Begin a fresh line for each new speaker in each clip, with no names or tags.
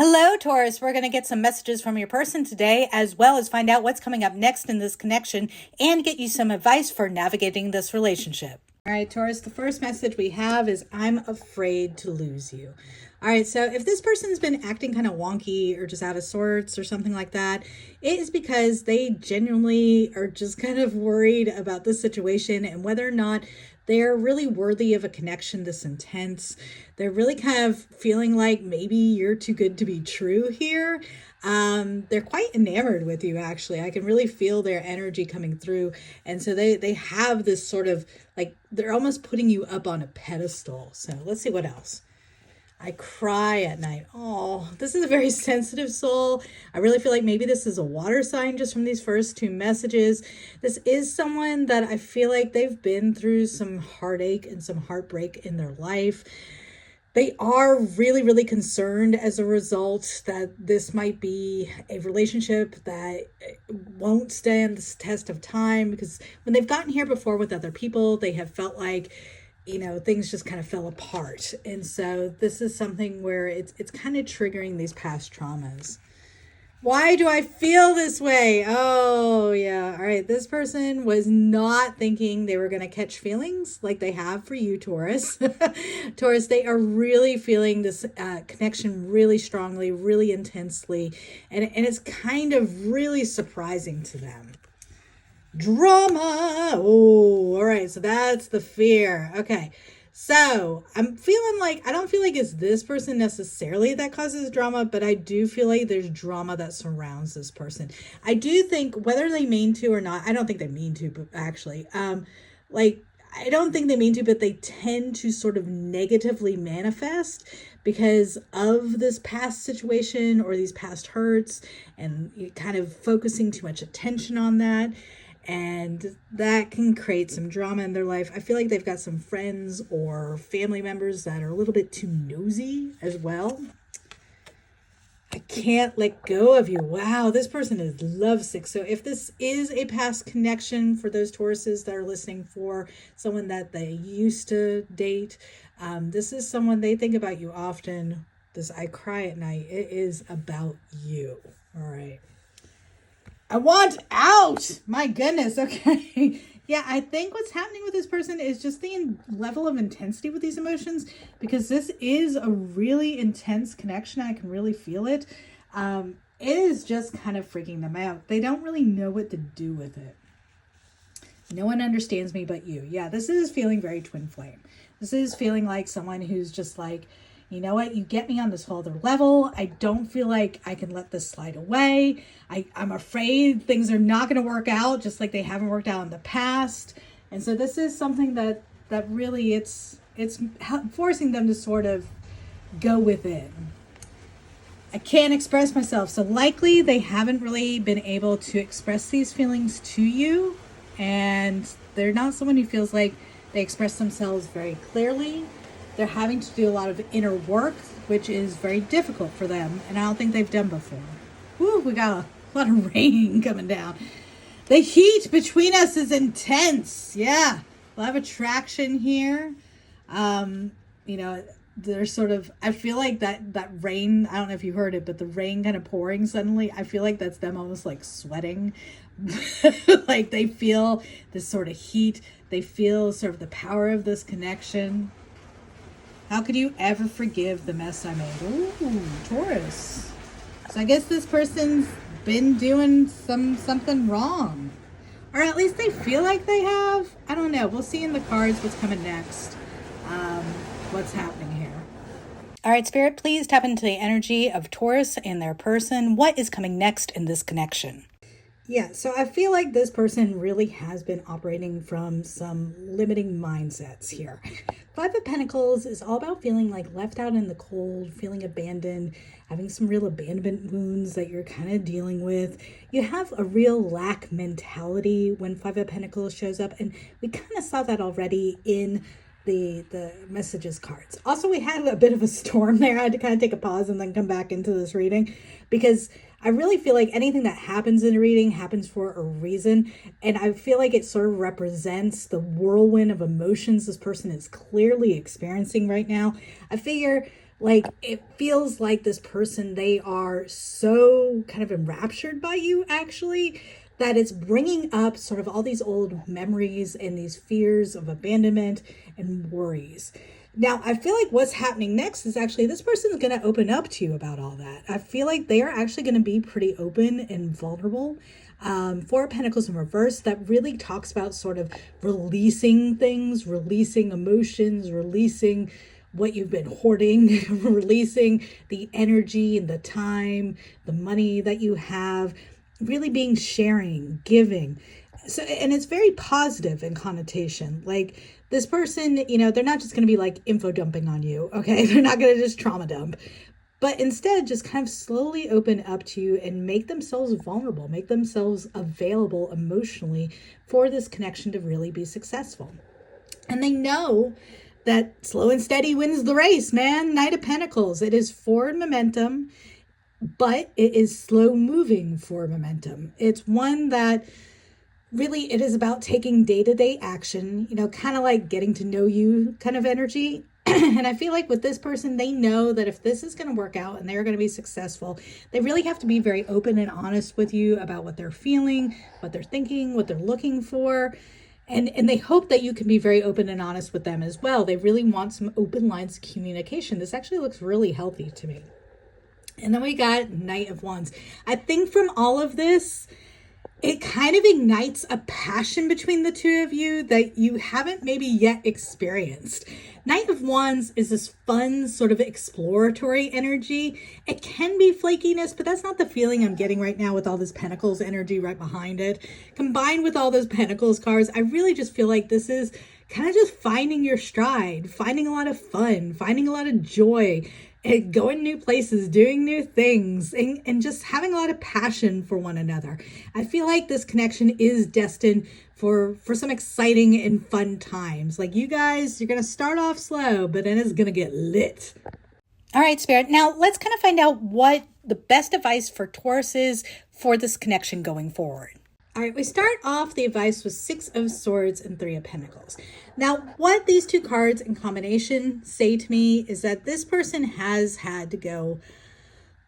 Hello, Taurus. We're going to get some messages from your person today, as well as find out what's coming up next in this connection and get you some advice for navigating this relationship. All right, Taurus, the first message we have is I'm afraid to lose you. All right, so if this person's been acting kind of wonky or just out of sorts or something like that, it is because they genuinely are just kind of worried about this situation and whether or not they're really worthy of a connection this intense. They're really kind of feeling like maybe you're too good to be true here. They're quite enamored with you, actually. I can really feel their energy coming through. And so they have this sort of like, they're almost putting you up on a pedestal. So let's see what else. I cry at night. Oh, this is a very sensitive soul. I really feel like maybe this is a water sign just from these first two messages. This is someone that I feel like they've been through some heartache and some heartbreak in their life. They are really, really concerned as a result that this might be a relationship that won't stand the test of time, because when they've gotten here before with other people, they have felt like, things just kind of fell apart. And so this is something where it's kind of triggering these past traumas. Why do I feel this way? Oh, yeah. All right. This person was not thinking they were going to catch feelings like they have for you, Taurus. Taurus, they are really feeling this connection really strongly, really intensely. And it's kind of really surprising to them. Drama. Oh, all right. So that's the fear. Okay. So I'm feeling like, I don't feel like it's this person necessarily that causes drama, but I do feel like there's drama that surrounds this person. I do think whether they mean to or not, I don't think they mean to, but actually, I don't think they mean to, but they tend to sort of negatively manifest because of this past situation or these past hurts, and kind of focusing too much attention on that. And that can create some drama in their life. I feel like they've got some friends or family members that are a little bit too nosy as well. I can't let go of you. Wow, this person is lovesick. So if this is a past connection for those Tauruses that are listening, for someone that they used to date, this is someone they think about you often. This I cry at night. It is about you. All right. I want out. My goodness. Okay. Yeah, I think what's happening with this person is just the level of intensity with these emotions, because this is a really intense connection. I can really feel it. It is just kind of freaking them out. They don't really know what to do with it. No one understands me but you. Yeah, this is feeling very twin flame. This is feeling like someone who's just like, you know what? You get me on this whole other level. I don't feel like I can let this slide away. I'm afraid things are not going to work out, just like they haven't worked out in the past. And so this is something that really it's forcing them to sort of go with it. I can't express myself. So likely they haven't really been able to express these feelings to you. And they're not someone who feels like they express themselves very clearly. They're having to do a lot of inner work, which is very difficult for them, and I don't think they've done before. Woo, we got a lot of rain coming down. The heat between us is intense. Yeah, a lot of attraction here. There's sort of, I feel like that rain, I don't know if you heard it, but the rain kind of pouring suddenly, I feel like that's them almost like sweating. Like they feel this sort of heat. They feel sort of the power of this connection. How could you ever forgive the mess I made? Ooh, Taurus. So I guess this person's been doing something wrong. Or at least they feel like they have. I don't know. We'll see in the cards what's coming next. What's happening here. All right, Spirit, please tap into the energy of Taurus and their person. What is coming next in this connection? Yeah, so I feel like this person really has been operating from some limiting mindsets here. Five of Pentacles is all about feeling like left out in the cold, feeling abandoned, having some real abandonment wounds that you're kind of dealing with. You have a real lack mentality when Five of Pentacles shows up, and we kind of saw that already in the messages cards. Also, we had a bit of a storm there. I had to kind of take a pause and then come back into this reading, because I really feel like anything that happens in a reading happens for a reason. And I feel like it sort of represents the whirlwind of emotions this person is clearly experiencing right now. I figure Like, it feels like this person, they are so kind of enraptured by you, actually, that it's bringing up sort of all these old memories and these fears of abandonment and worries. Now, I feel like what's happening next is actually this person's going to open up to you about all that. I feel like they are actually going to be pretty open and vulnerable. Four of Pentacles in reverse, that really talks about sort of releasing things, releasing emotions, releasing what you've been hoarding, releasing the energy and the time, the money that you have, really being sharing, giving. So, and it's very positive in connotation. Like, this person, you know, they're not just going to be like info dumping on you. Okay. They're not going to just trauma dump, but instead just kind of slowly open up to you and make themselves vulnerable, make themselves available emotionally for this connection to really be successful. And they know that slow and steady wins the race, man. Knight of Pentacles. It is forward momentum, but it is slow moving forward momentum. It's one that really, it is about taking day-to-day action, you know, kind of like getting to know you kind of energy. And I feel like with this person, they know that if this is going to work out and they're going to be successful, they really have to be very open and honest with you about what they're feeling, what they're thinking, what they're looking for. And they hope that you can be very open and honest with them as well. They really want some open lines of communication. This actually looks really healthy to me. And then we got Knight of Wands. I think from all of this, it kind of ignites a passion between the two of you that you haven't maybe yet experienced. Knight of Wands is this fun sort of exploratory energy. It can be flakiness, but that's not the feeling I'm getting right now with all this Pentacles energy right behind it. Combined with all those Pentacles cards, I really just feel like this is kind of just finding your stride, finding a lot of fun, finding a lot of joy, and going new places, doing new things, and just having a lot of passion for one another. I feel like this connection is destined for some exciting and fun times. Like, you guys, you're going to start off slow, but then it's going to get lit. All right, Spirit. Now let's kind of find out what the best advice for Taurus is for this connection going forward. All right, we start off the advice with Six of Swords and Three of Pentacles. Now, what these two cards in combination say to me is that this person has had to go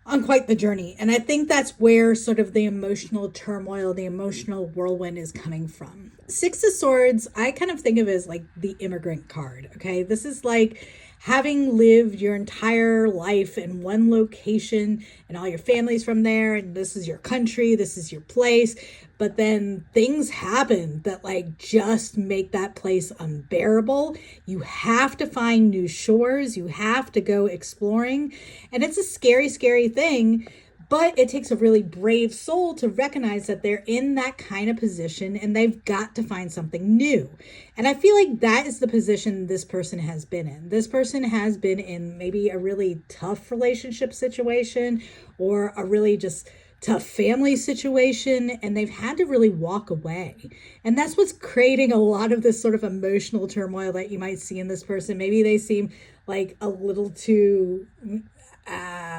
on quite the journey. And I think that's where sort of the emotional turmoil, the emotional whirlwind is coming from. Six of Swords, I kind of think of it as like the immigrant card, okay? This is like having lived your entire life in one location and all your family's from there, and this is your country, this is your place, but then things happen that like just make that place unbearable. You have to find new shores, you have to go exploring, and it's a scary, scary thing. But it takes a really brave soul to recognize that they're in that kind of position and they've got to find something new. And I feel like that is the position this person has been in. This person has been in maybe a really tough relationship situation or a really just tough family situation, and they've had to really walk away. And that's what's creating a lot of this sort of emotional turmoil that you might see in this person. Maybe they seem like a little too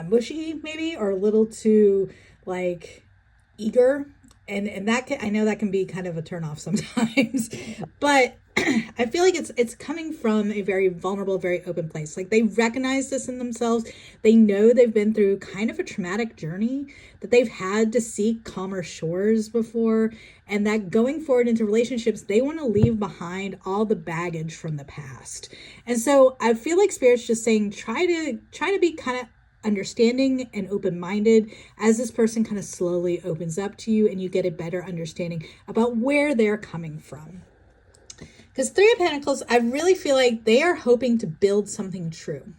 mushy, maybe, or a little too like eager, and that can, I know that can be kind of a turnoff sometimes, but I feel like it's coming from a very vulnerable, very open place. Like, they recognize this in themselves. They know they've been through kind of a traumatic journey, that they've had to seek calmer shores before, and that going forward into relationships, they want to leave behind all the baggage from the past. And so I feel like Spirit's just saying, try to be kind of understanding and open-minded as this person kind of slowly opens up to you and you get a better understanding about where they're coming from. Because Three of Pentacles, I really feel like they are hoping to build something true.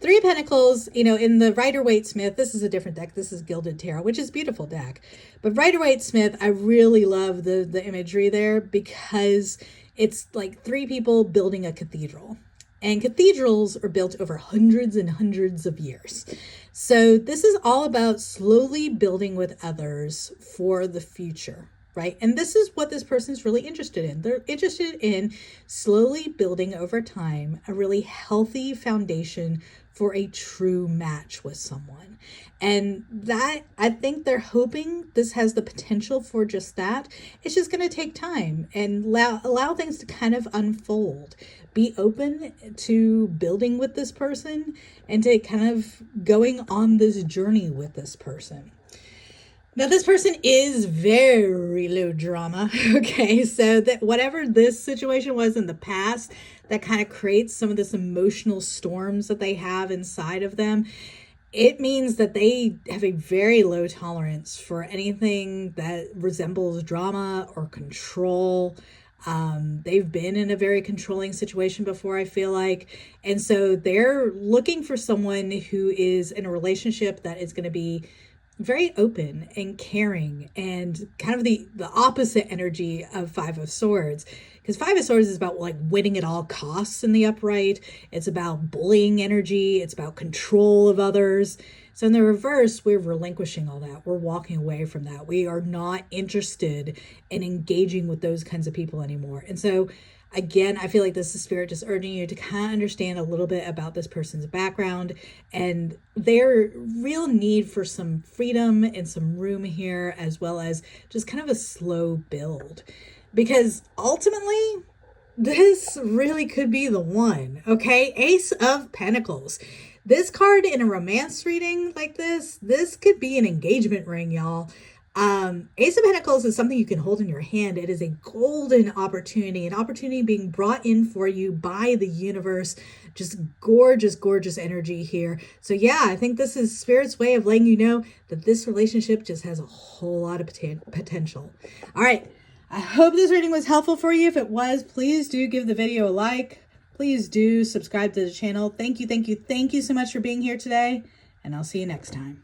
Three of Pentacles, you know, in the Rider-Waite-Smith, this is a different deck. This is Gilded Tarot, which is a beautiful deck. But Rider-Waite-Smith, I really love the imagery there because it's like three people building a cathedral. And cathedrals are built over hundreds and hundreds of years. So this is all about slowly building with others for the future, right? And this is what this person is really interested in. They're interested in slowly building over time a really healthy foundation for a true match with someone. And that, I think they're hoping this has the potential for just that. It's just going to take time and allow things to kind of unfold. Be open to building with this person and to kind of going on this journey with this person. Now, this person is very low drama, okay? So that whatever this situation was in the past that kind of creates some of this emotional storms that they have inside of them, it means that they have a very low tolerance for anything that resembles drama or control. They've been in a very controlling situation before, I feel like. And so they're looking for someone who is in a relationship that is going to be very open and caring and kind of the opposite energy of Five of Swords. Because Five of Swords is about like winning at all costs in the upright. It's about bullying energy. It's about control of others. So in the reverse, we're relinquishing all that. We're walking away from that. We are not interested in engaging with those kinds of people anymore. And so again, I feel like this is Spirit just urging you to kind of understand a little bit about this person's background and their real need for some freedom and some room here, as well as just kind of a slow build. Because ultimately, this really could be the one, okay? Ace of Pentacles. This card in a romance reading like this could be an engagement ring, y'all. Ace of Pentacles is something you can hold in your hand. It is a golden opportunity, an opportunity being brought in for you by the universe. Just gorgeous, gorgeous energy here. So yeah, I think this is Spirit's way of letting you know that this relationship just has a whole lot of potential. All right. I hope this reading was helpful for you. If it was, please do give the video a like. Please do subscribe to the channel. Thank you, thank you, thank you so much for being here today. And I'll see you next time.